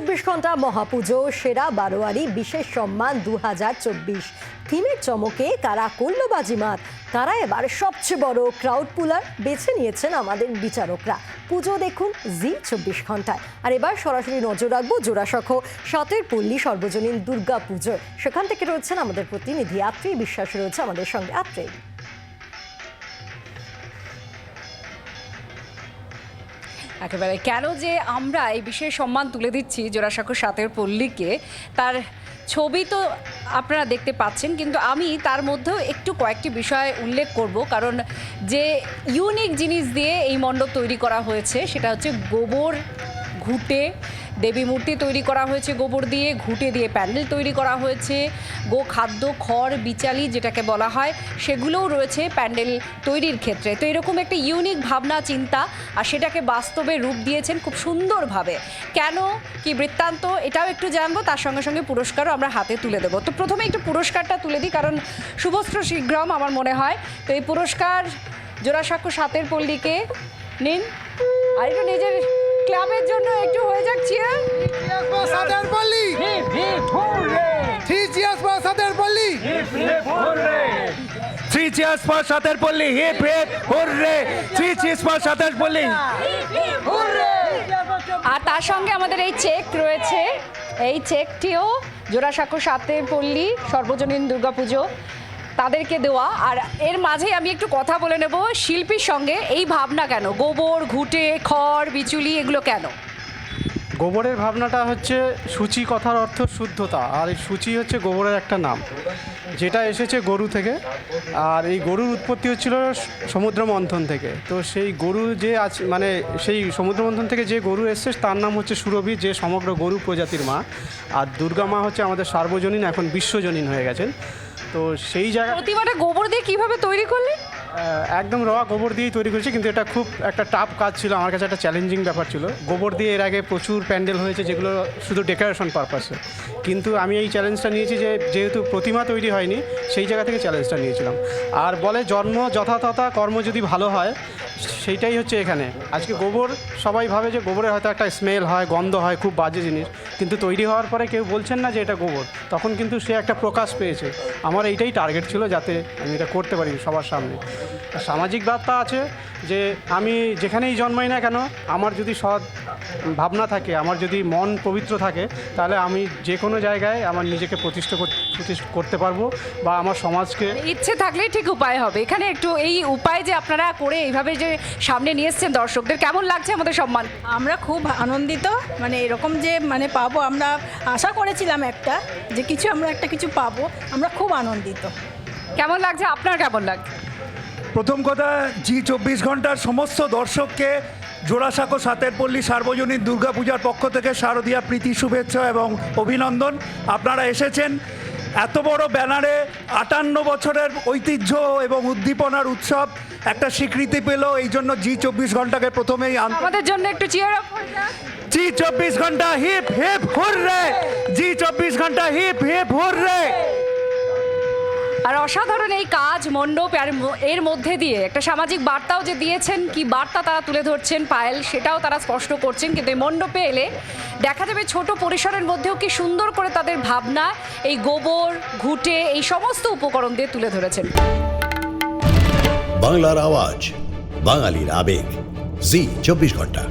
জি 24 ঘন্টা মহাপুজো সেরা বারোয়ারি বিশেষ সম্মান 2024 থিমের চমকে কারা করলো বাজিমাত, তারা এবার সবচেয়ে বড় ক্রাউড পুলার বেছে নিয়েছেন আমাদের বিচারকরা। পুজো দেখুন জি 24 ঘন্টায়। আর এবার সরাসরি নজর রাখবো জোড়াসাঁকো সাতের পল্লী সর্বজনীন দুর্গা পুজোয়। সেখান থেকে রয়েছেন আমাদের প্রতিনিধি আত্রি বিশ্বাস, রয়েছে আমাদের সঙ্গে। আত্রি, একেবারে কেন যে আমরা এই বিশেষ সম্মান তুলে দিচ্ছি জোড়াসাঁকো সাতের পল্লীকে, তার ছবি তো আপনারা দেখতে পাচ্ছেন, কিন্তু আমি তার মধ্যেও একটু কয়েকটি বিষয় উল্লেখ করব। কারণ যে ইউনিক জিনিস দিয়ে এই মণ্ডপ তৈরি করা হয়েছে সেটা হচ্ছে গোবর ঘুঁটে দেবী মূর্তি তৈরি করা হয়েছে, গোবর দিয়ে ঘুঁটে দিয়ে প্যান্ডেল তৈরি করা হয়েছে, গো খাদ্য খড় বিচালি যেটাকে বলা হয় সেগুলোও রয়েছে প্যান্ডেল তৈরির ক্ষেত্রে। তো এরকম একটা ইউনিক ভাবনা চিন্তা আর সেটাকে বাস্তবে রূপ দিয়েছেন খুব সুন্দরভাবে। কেন কি বৃত্তান্ত এটাও একটু জানবো, তার সঙ্গে সঙ্গে পুরস্কারও আমরা হাতে তুলে দেবো। তো প্রথমে একটু পুরস্কারটা তুলে দিই, কারণ শুভস্ত্র শীঘ্রম আমার মনে হয়। তো এই পুরস্কার জোড়াসাঁকো সাতের পল্লীকে নিন, আর একটু নিজের ক্লাবের জন্য একটু হয়ে যাচ্ছে। আর তার সঙ্গে আমাদের এই চেক রয়েছে, এই চেকটিও জোড়াসাঁকো সাতের পল্লী সর্বজনীন দুর্গাপুজো তাদেরকে দেওয়া। আর এর মাঝেই আমি একটু কথা বলে নেব শিল্পীর সঙ্গে। এই ভাবনা কেন, গোবর ঘুঁটে খড় বিচুলি এগুলো কেন? গোবরের ভাবনাটা হচ্ছে সূচি, কথার অর্থ শুদ্ধতা, আর এই সূচি হচ্ছে গোবরের একটা নাম, যেটা এসেছে গরু থেকে। আর এই গরুর উৎপত্তি হচ্ছিল সমুদ্র মন্থন থেকে। তো সেই গরু যে আছে, মানে সেই সমুদ্র মন্থন থেকে যে গরু এসছে তার নাম হচ্ছে সুরভি, যে সমগ্র গরু প্রজাতির মা। আর দুর্গা মা হচ্ছে আমাদের সার্বজনীন, এখন বিশ্বজনীন হয়ে গেছেন। তো সেই জায়গা প্রতিমাটা গোবর দিয়ে কিভাবে তৈরি করলে? একদম র গোবর দিয়েই তৈরি করেছি, কিন্তু এটা খুব একটা টাফ কাজ ছিল, আমার কাছে একটা চ্যালেঞ্জিং ব্যাপার ছিল। গোবর দিয়ে এর আগে প্রচুর প্যান্ডেল হয়েছে যেগুলো শুধু ডেকোরেশন পারপাসে, কিন্তু আমি এই চ্যালেঞ্জটা নিয়েছি যে যেহেতু প্রতিমা তৈরি হয়নি, সেই জায়গা থেকে চ্যালেঞ্জটা নিয়েছিলাম। আর বলে জন্ম যথাতথা, কর্ম যদি ভালো হয়, সেইটাই হচ্ছে এখানে। আজকে গোবর সবাই ভাবে যে গোবরের হয়তো একটা স্মেল হয়, গন্ধ হয়, খুব বাজে জিনিস, কিন্তু তৈরি হওয়ার পরে কেউ বলছেন না যে এটা গোবর, তখন কিন্তু সে একটা প্রকাশ পেয়েছে। আমার এইটাই টার্গেট ছিল, যাতে আমি এটা করতে পারি সবার সামনে। সামাজিক বার্তা আছে যে আমি যেখানেই জন্মাই না কেন, আমার যদি সৎ ভাবনা থাকে, আমার যদি মন পবিত্র থাকে, তাহলে আমি যে কোনো জায়গায় আমার নিজেকে প্রতিষ্ঠা করতে পারবো, বা আমার সমাজকে। ইচ্ছে থাকলেই ঠিক উপায় হবে। এখানে একটু এই উপায় যে আপনারা করে এইভাবে যে সামনে নিয়ে এসছেন দর্শকদের, কেমন লাগছে আমাদের সম্মান? আমরা খুব আনন্দিত, মানে এরকম যে মানে পাবো, আমরা আশা করেছিলাম যে আমরা একটা কিছু পাবো, আমরা খুব আনন্দিত। কেমন লাগছে আপনার, কেমন লাগছে? প্রথম কথা, জি 24 ঘন্টার সমস্ত দর্শককে জোড়াসাঁকো সাতের পল্লী সার্বজনীন দুর্গাপূজার পক্ষ থেকে শারদীয়া প্রীতি শুভেচ্ছা এবং অভিনন্দন। আপনারা এসেছেন এত বড় ব্যানারে, 58 বছরের ঐতিহ্য এবং উদ্দীপনার উৎসব একটা স্বীকৃতি পেল, এই জন্য জি 24 ঘন্টাকে প্রথমেই আমাদের জন্য একটু চিয়ার আপ করে যান। জি 24 ঘন্টা হিপ হিপ হুররে, জি 24 ঘন্টা হিপ হিপ হুররে। আর অসাধারণ এই কাজ মণ্ডপ, আর এর মধ্যে দিয়ে একটা সামাজিক বার্তাও যে দিয়েছেন, কি বার্তা তারা তুলে ধরছেন পায়েল, সেটাও তারা স্পষ্ট করছেন। কিন্তু এই মণ্ডপে এলে দেখা যাবে ছোট পরিসরের মধ্যেও কি সুন্দর করে তাদের ভাবনা এই গোবর ঘুঁটে এই সমস্ত উপকরণ দিয়ে তুলে ধরেছেন। বাংলার আওয়াজ, বাঙালির আবেগ, জি 24 ঘন্টা।